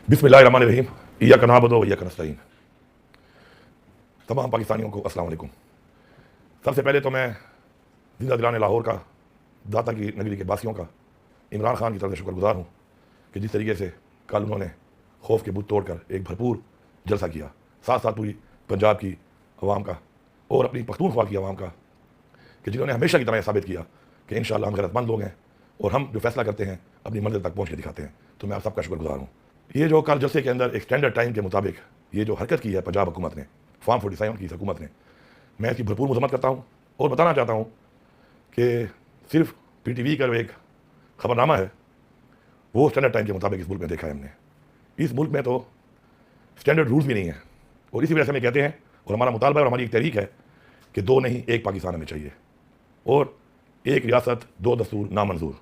बिस्मिल्लाहिर्रहमानिर्रहीम इय्याका नअबुदु व इय्याका नस्तईन। तमाम पाकिस्तानियों को अस्सलाम वालेकुम। सबसे पहले तो मैं जिंदा दिलाने लाहौर का, दाता की नगरी के बासियों का, इमरान खान की तरफ से शुक्रगुजार हूँ कि जिस तरीके से कल उन्होंने खौफ के बुत तोड़कर एक भरपूर जलसा किया, साथ साथ पूरी पंजाब की अवाम का और अपनी पख्तूनख्वा की अवाम का, कि जिन्होंने हमेशा की तरह साबित किया कि इंशाअल्लाह हम गैरतमंद लोग हैं और हम जो फैसला करते हैं अपनी मंजिल तक पहुँच के दिखाते हैं। तो मैं आप सबका शुक्रगुजार हूँ। ये जो कल जलसे के अंदर एक स्टैंडर्ड टाइम के मुताबिक ये जो हरकत की है पंजाब हुकूमत ने, फार्म 47 की हुकूमत ने, मैं इसकी भरपूर मजम्मत करता हूँ और बताना चाहता हूँ कि सिर्फ PTV का जो एक खबरनामा है वो स्टैंडर्ड टाइम के मुताबिक इस मुल्क में देखा है हमने। इस मुल्क में तो स्टैंडर्ड रूल्स भी नहीं है और इसी वजह से हमें कहते हैं और हमारा मुतालबा और हमारी एक तहरीक है कि दो नहीं एक पाकिस्तान हमें चाहिए और एक रियासत दो दस्तूर नामंजूर।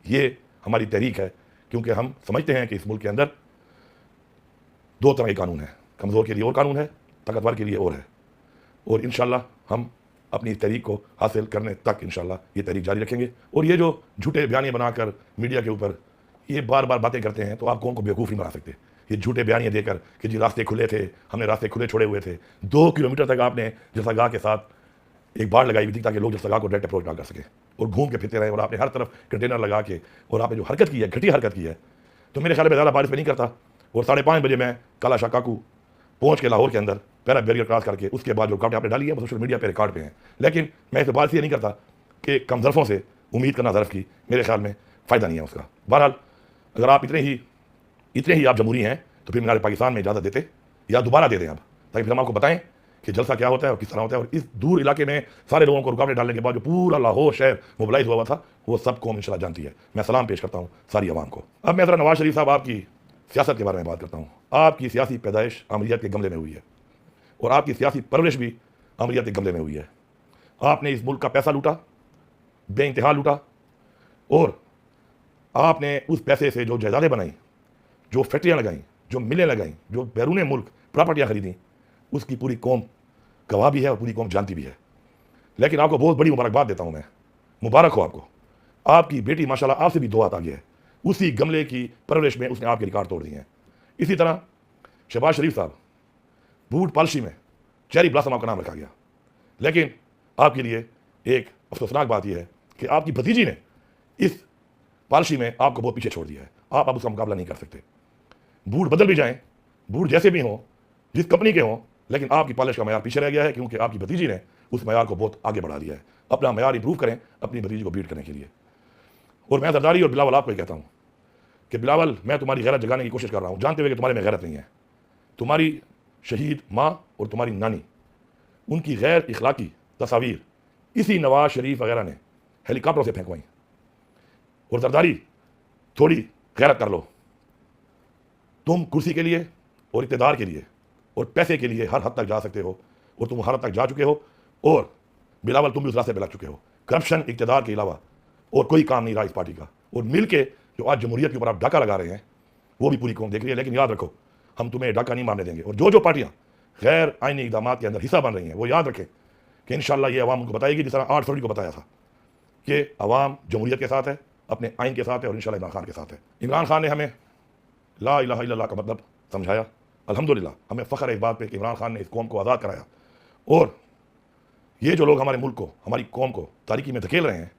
ये हमारी तहरीक है क्योंकि हम समझते हैं कि इस मुल्क के अंदर दो तरह के कानून हैं, कमज़ोर के लिए और कानून है, ताकतवर के लिए और है। और इंशाअल्लाह हम अपनी तहरीक को हासिल करने तक इंशाअल्लाह ये तहरीक जारी रखेंगे। और ये जो झूठे बयानियाँ बनाकर मीडिया के ऊपर ये बार बार बातें करते हैं तो आप कौन को बेवकूफ़ नहीं बना सकते। ये झूठे बयानियाँ देकर कि जी रास्ते खुले थे, हमने रास्ते खुले छोड़े हुए थे। 2 किलोमीटर तक आपने जलसागाह के साथ एक बाड़ लगाई हुई थी ताकि लोग जलसागाह को डायरेक्ट अप्रोच ना कर सकें और घूम के फिरते रहे। और आपने हर तरफ कंटेनर लगा के और आपने जो हरकत की है, घटिया हरकत की है, तो मेरे ख्याल में ज़्यादा बारिश में नहीं करता। और 5:30 बजे मैं काला शाह काकू पहुँच के लाहौर के अंदर पैरा बैरियर क्रॉस करके उसके बाद जो रुकावटें आपने डाली है वो सोशल मीडिया पे रिकॉर्ड पे हैं। लेकिन मैं इस बात से ये नहीं करता कि कम ज़रफ़ों से उम्मीद करना ज़रफ़ की मेरे ख्याल में फ़ायदा नहीं है उसका। बहरहाल अगर आप इतने ही आप जमहूरी हैं तो फिर मीनार पाकिस्तान में इजाज़त देते या दोबारा दे दें आप, ताकि फिर हम आपको बताएं कि जलसा क्या होता है और किस तरह होता है। और इस दूर इलाके में सारे लोगों को रुकावटें डालने के बाद जो पूरा लाहौर शहर मोबिलाइज हुआ था वो सब कौम इंशाल्लाह जानती है। मैं सलाम पेश करता हूँ सारी आवाम को। अब मैं ज़रा नवाज शरीफ साहब आपकी सियासत के बारे में बात करता हूँ। आपकी सियासी पैदाइश अमरीत के गमले में हुई है और आपकी सियासी परवरिश भी अमरीत के गमले में हुई है। आपने इस मुल्क का पैसा लूटा, बेइंतहा लूटा, और आपने उस पैसे से जो जायदादें बनाई, जो फैक्ट्रियाँ लगाईं, जो मिलें लगाईं, जो बैरून मुल्क प्रॉपर्टियाँ खरीदी, उसकी पूरी कौम गवाह भी है और पूरी कौम जानती भी है। लेकिन आपको बहुत बड़ी मुबारकबाद देता हूँ मैं, मुबारक हो आपको। आपकी बेटी माशाल्लाह आपसे भी 2 हाथ आगे है, उसी गमले की परवरिश में उसने आपके रिकॉर्ड तोड़ दिए हैं। इसी तरह शहबाज शरीफ साहब, बूट पॉलिसी में चेरी ब्लॉसम आपका नाम रखा गया, लेकिन आपके लिए एक अफसोसनाक बात यह है कि आपकी भतीजी ने इस पॉलिसी में आपको बहुत पीछे छोड़ दिया है। आप अब उसका मुकाबला नहीं कर सकते। बूट बदल भी जाएं, बूट जैसे भी हों, जिस कंपनी के हों, लेकिन आपकी पॉलिश का मैयार पीछे रह गया है क्योंकि आपकी भतीजी ने उस मैयार को बहुत आगे बढ़ा दिया है। अपना मैयार इंप्रूव करें अपनी भतीजी को बीट करने के लिए। और मैं जरदारी और बिलावल आपको कहता हूँ कि बिलावल, मैं तुम्हारी गैरत जगाने की कोशिश कर रहा हूँ, जानते हुए कि तुम्हारे में गैरत नहीं है। तुम्हारी शहीद माँ और तुम्हारी नानी, उनकी गैर इखलाकी तस्वीर इसी नवाज शरीफ वगैरह ने हेलीकॉप्टरों से फेंकवाई। और जरदारी, थोड़ी गैरत कर लो। तुम कुर्सी के लिए और इक़्तिदार के लिए और पैसे के लिए हर हद तक जा सकते हो और तुम हर हद तक जा चुके हो। और बिलावल, तुम भी उस रास्ते पर लग चुके हो। करप्शन, इक़्तिदार के अलावा और कोई काम नहीं रहा इस पार्टी का। और मिल के जो आज जमहूरियत के ऊपर आप डाका लगा रहे हैं वो भी पूरी कौम देख रही है। लेकिन याद रखो, हम तुम्हें डाका नहीं मारने देंगे। और जो पार्टियाँ गैर आइनी इक़दाम के अंदर हिस्सा बन रही हैं वो याद रखें कि इंशाअल्लाह ये अवाम उनको बताएगी जिस तरह 8 फरवरी को बताया था कि अवाम जमहूरियत के साथ है, अपने आइन के साथ है और इंशाअल्लाह इमरान खान के साथ है। इमरान खान ने हमें ला इलाहा इल्लल्लाह का मतलब समझाया। अल्हम्दुलिल्लाह हमें फ़ख्र है इस बात पे कि इमरान खान ने इस कौम को आज़ाद कराया। और ये जो लोग हमारे मुल्क को, हमारी कौम को तारीकी में धकेल रहे हैं,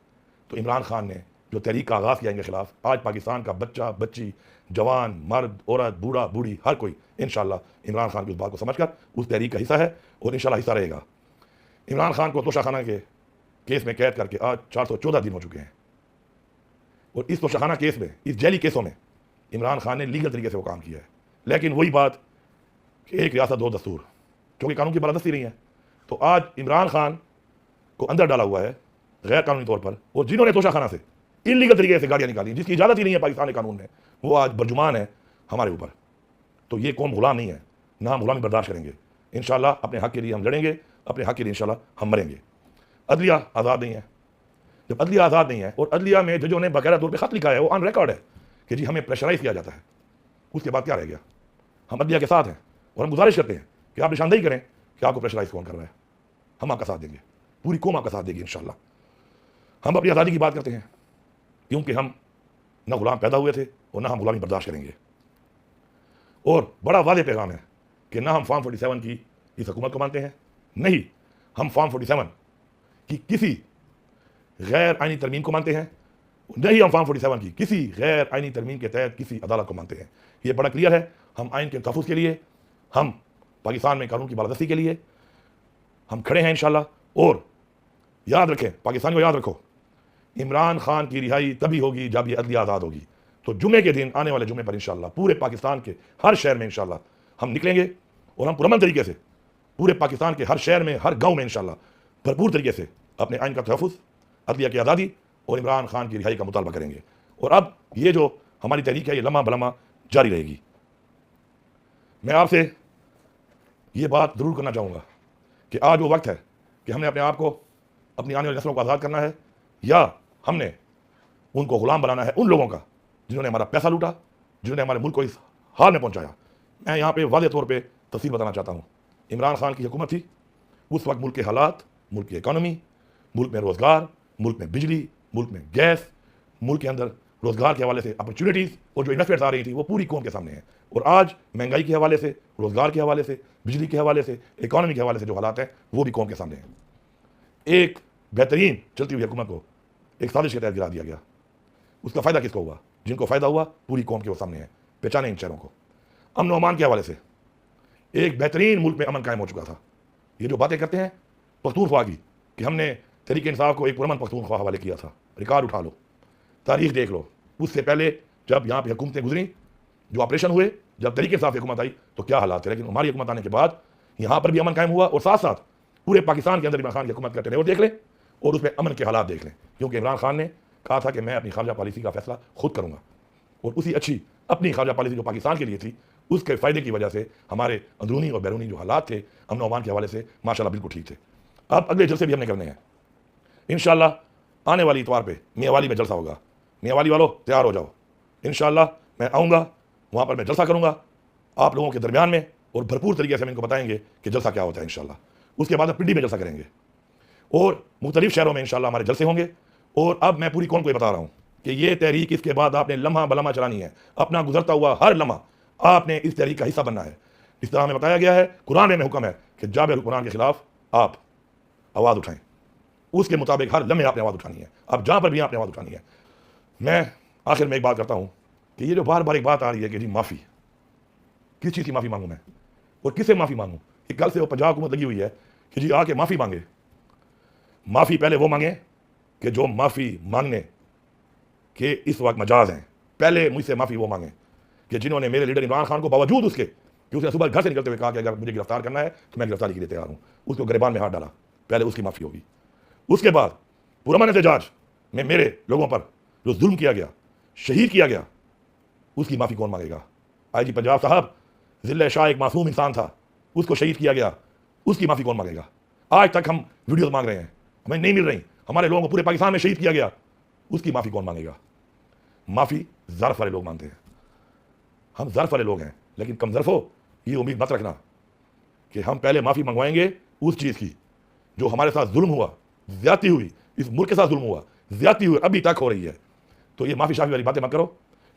तो इमरान खान ने जो तहरीक का आगाज़ किया इनके खिलाफ, आज पाकिस्तान का बच्चा बच्ची, जवान मर्द औरत, बूढ़ा बूढ़ी, हर कोई इंशाअल्लाह इमरान खान की उस बात को समझकर उस तहरीक का हिस्सा है और इंशाअल्लाह हिस्सा रहेगा। इमरान खान को तोशाखाना के केस में कैद करके आज 414 दिन हो चुके हैं। और इस तोशाखाना केस में, इस जेली केसों में इमरान खान ने लीगल तरीके से वो काम किया है। लेकिन वही बात कि एक रियासत दो दस्तूर, क्योंकि कानून की बालादस्ती नहीं है, तो आज इमरान खान को अंदर डाला हुआ है गैर कानूनी तौर पर। और जिन्होंने तोशाखाना से इलीगल तरीके से गाड़ियाँ निकाली, जिसकी इजाज़त ही नहीं है पाकिस्तानी कानून में, वो आज बरजुमान है हमारे ऊपर। तो ये कौम गुलाम नहीं है, ना हम गुलामी बर्दाश्त करेंगे। इंशाअल्लाह अपने हक़ के लिए हम लड़ेंगे, अपने हक़ के लिए इंशाअल्लाह हम मरेंगे। अदलिया आज़ाद नहीं है। जब अदलिया आज़ाद नहीं है और अदलिया में जजों ने बाकायदा तौर पर ख़त लिखा है, वो ऑन रिकॉर्ड है कि जी हमें प्रेशराइज किया जाता है, उसके बाद क्या रह गया? हम अदलिया के साथ हैं और हम गुजारिश करते हैं कि आप निशानदेही करें कि आपको प्रेशराइज कौन कर रहा है। हम आपका साथ देंगे, पूरी कौम आपका साथ देगी इंशाअल्लाह। हम अपनी आज़ादी की बात करते हैं क्योंकि हम न गुलाम पैदा हुए थे और न हम गुलामी बर्दाश्त करेंगे। اور بڑا واضح پیغام ہے کہ نہ ہم فارم 47 کی اس حکومت کو مانتے ہیں، نہیں ہم فارم 47 کی کسی غیر آئینی ترمیم کو مانتے ہیں، نہیں ہم فارم 47 کی کسی غیر آئینی ترمیم کے تحت کسی عدالت کو مانتے ہیں۔ یہ بڑا کلیئر ہے۔ ہم آئین کے تحفظ کے لیے، ہم پاکستان میں قانون کی بالادستی کے لیے ہم کھڑے ہیں انشاءاللہ۔ اور یاد رکھیں، پاکستانیوں یاد رکھو، عمران خان کی رہائی تبھی ہوگی جب یہ عدلیہ آزاد ہوگی۔ تو جمعے کے دن، آنے والے جمعے پر انشاءاللہ پورے پاکستان کے ہر شہر میں انشاءاللہ ہم نکلیں گے اور ہم پرامن طریقے سے پورے پاکستان کے ہر شہر میں، ہر گاؤں میں انشاءاللہ بھرپور طریقے سے اپنے آئین کا تحفظ، عدلیہ کی آزادی اور عمران خان کی رہائی کا مطالبہ کریں گے۔ اور اب یہ جو ہماری تحریک ہے یہ لمحہ بلمحہ جاری رہے گی۔ میں آپ سے یہ بات ضرور کرنا چاہوں گا کہ آج وہ وقت ہے کہ ہم نے اپنے آپ کو، اپنی آنے والی نسلوں کو آزاد کرنا ہے، یا ہم نے ان کو غلام بنانا ہے ان لوگوں کا جنہوں نے ہمارا پیسہ لوٹا، جنہوں نے ہمارے ملک کو اس حال میں پہنچایا۔ میں یہاں پہ واضح طور پہ تفصیل بتانا چاہتا ہوں۔ عمران خان کی حکومت تھی، اس وقت ملک کے حالات، ملک کی اکانومی، ملک میں روزگار، ملک میں بجلی، ملک میں گیس، ملک کے اندر روزگار کے حوالے سے اپرچونیٹیز اور جو انویسٹمنٹس آ رہی تھی وہ پوری قوم کے سامنے ہیں۔ اور آج مہنگائی کے حوالے سے، روزگار کے حوالے سے، بجلی کے حوالے سے، اکانومی کے حوالے سے جو حالات ہیں وہ بھی قوم کے سامنے ہیں۔ ایک بہترین چلتی ہوئی حکومت کو ایک سازش کے تحت گرا دیا گیا۔ اس کا فائدہ کس کو ہوا؟ جن کو فائدہ ہوا پوری قوم کے وہ سامنے ہے۔ پہچانے ان چہروں کو۔ امن و امان کے حوالے سے ایک بہترین ملک میں امن قائم ہو چکا تھا۔ یہ جو باتیں کرتے ہیں پختونخوا کی کہ ہم نے تحریک انصاف کو ایک پرامن پختونخوا حوالے کیا تھا، ریکارڈ اٹھا لو، تاریخ دیکھ لو۔ اس سے پہلے جب یہاں پہ حکومتیں گزریں، جو آپریشن ہوئے، جب تحریک انصاف کی حکومت آئی تو کیا حالات تھے، لیکن ہماری حکومت آنے کے بعد یہاں پر بھی امن قائم ہوا، اور ساتھ ساتھ پورے پاکستان کے اندر عمران خان کی حکومت کا ٹینیور دیکھ لیں اور اس میں امن کے حالات دیکھ لیں، کیونکہ عمران خان نے کہا تھا کہ میں اپنی خارجہ پالیسی کا فیصلہ خود کروں گا، اور اسی اچھی اپنی خارجہ پالیسی جو پاکستان کے لیے تھی اس کے فائدے کی وجہ سے ہمارے اندرونی اور بیرونی جو حالات تھے امن و امان کے حوالے سے ماشاءاللہ بالکل ٹھیک تھے۔ اب اگلے جلسے بھی ہم نے کرنے ہیں انشاءاللہ۔ آنے والی اتوار پہ میاں والی میں جلسہ ہوگا۔ میاں والی والوں تیار ہو جاؤ، انشاءاللہ میں آؤں گا، وہاں پر میں جلسہ کروں گا آپ لوگوں کے درمیان میں، اور بھرپور طریقے سے ہم ان کو بتائیں گے کہ جلسہ کیا ہوتا ہے انشاءاللہ۔ اس کے بعد ہم پنڈی میں جلسہ کریں گے اور مختلف شہروں میں انشاءاللہ ہمارے جلسے ہوں گے۔ اور اب میں پوری قوم کو یہ بتا رہا ہوں کہ یہ تحریک اس کے بعد آپ نے لمحہ بلمحہ چلانی ہے، اپنا گزرتا ہوا ہر لمحہ آپ نے اس تحریک کا حصہ بننا ہے۔ اس طرح ہمیں بتایا گیا ہے، قرآن میں حکم ہے کہ جاب القرآن کے خلاف آپ آواز اٹھائیں، اس کے مطابق ہر لمحے آپ نے آواز اٹھانی ہے، اب جہاں پر بھی آپ نے آواز اٹھانی ہے۔ میں آخر میں ایک بات کرتا ہوں کہ یہ جو بار بار ایک بات آ رہی ہے کہ جی معافی، کس چیز کی معافی مانگوں میں اور کس سے معافی مانگوں؟ ایک کل سے وہ پنجاب حکومت لگی ہوئی ہے کہ جی آ کے معافی مانگے۔ معافی پہلے وہ مانگیں کہ جو معافی مانگنے کے اس وقت مجاز ہیں، پہلے مجھ سے معافی وہ مانگیں کہ جنہوں نے میرے لیڈر عمران خان کو باوجود اس کے کہ اس نے صبح گھر سے نکلتے ہوئے کہا کہ اگر مجھے گرفتار کرنا ہے تو میں گرفتاری کے لیے تیار ہوں، اس کو گریبان میں ہاتھ ڈالا، پہلے اس کی معافی ہوگی۔ اس کے بعد پرامن احتجاج میں میرے لوگوں پر جو ظلم کیا گیا، شہید کیا گیا، اس کی معافی کون مانگے گا؟ آئی جی پنجاب صاحب، ضلع شاہ ایک معصوم انسان تھا، اس کو شہید کیا گیا، اس کی معافی کون مانگے گا؟ آج تک ہم ویڈیوز مانگ رہے ہیں، ہمیں نہیں مل رہی، ہمارے لوگوں کو پورے پاکستان میں شہید کیا گیا، اس کی معافی کون مانگے گا؟ معافی ظرف والے لوگ مانتے ہیں، ہم ظرف والے لوگ ہیں، لیکن کم ظرف ہو یہ امید مت رکھنا کہ ہم پہلے معافی منگوائیں گے اس چیز کی جو ہمارے ساتھ ظلم ہوا، زیادتی ہوئی، اس ملک کے ساتھ ظلم ہوا، زیادتی ہوئی، ابھی تک ہو رہی ہے۔ تو یہ معافی شافی والی باتیں مت کرو۔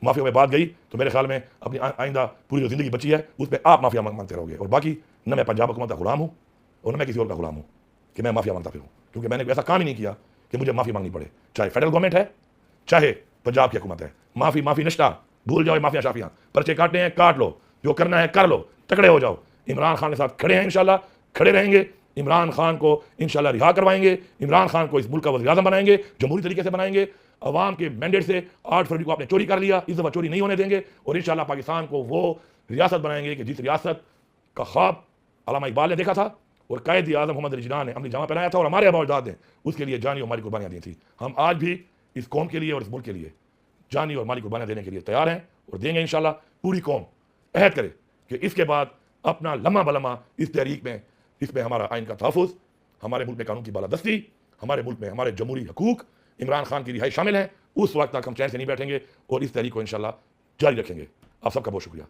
معافی میں بات گئی تو میرے خیال میں اپنی آئندہ پوری جو زندگی بچی ہے اس پہ آپ معافیا مانگتے رہو گے، اور باقی نہ میں پنجاب حکومت کا غلام ہوں اور نہ میں کسی اور کا غلام ہوں کہ میں معافیا مانگتا پھروں، کیونکہ میں نے ایسا کام ہی نہیں کیا کہ مجھے معافی مانگنی پڑے، چاہے فیڈرل گورنمنٹ ہے چاہے پنجاب کی حکومت ہے۔ معافی نشتہ بھول جاؤ، مافیا شافیاں، پرچے کاٹنے ہیں کاٹ لو، جو کرنا ہے کر لو، تکڑے ہو جاؤ۔ عمران خان کے ساتھ کھڑے ہیں انشاءاللہ، کھڑے رہیں گے، عمران خان کو انشاءاللہ رہا کروائیں گے، عمران خان کو اس ملک کا وزیر اعظم بنائیں گے، جمہوری طریقے سے بنائیں گے۔ عوام کے مینڈیٹ سے 8 فروری کو آپ نے چوری کر لیا، اس دفعہ چوری نہیں ہونے دیں گے، اور انشاءاللہ پاکستان کو وہ ریاست بنائیں گے کہ جس ریاست کا خواب علامہ اقبال نے دیکھا تھا اور قائد اعظم محمد علی جناح نے عملی جامہ پہنایا تھا، اور ہمارے آباء و اجداد نے اس کے لیے جانی اور مالی قربانیاں دی تھیں۔ ہم آج بھی اس قوم کے لیے اور اس ملک کے لیے جانی اور مالی قربانیاں دینے کے لیے تیار ہیں اور دیں گے انشاءاللہ۔ پوری قوم عہد کرے کہ اس کے بعد اپنا لمحہ بلمحہ اس تحریک میں، اس میں ہمارا آئین کا تحفظ، ہمارے ملک میں قانون کی بالادستی، ہمارے ملک میں ہمارے جمہوری حقوق، عمران خان کی رہائی شامل ہیں۔ اس وقت تک ہم چین سے نہیں بیٹھیں گے اور اس تحریک کو انشاءاللہ جاری رکھیں گے۔ آپ سب کا بہت شکریہ۔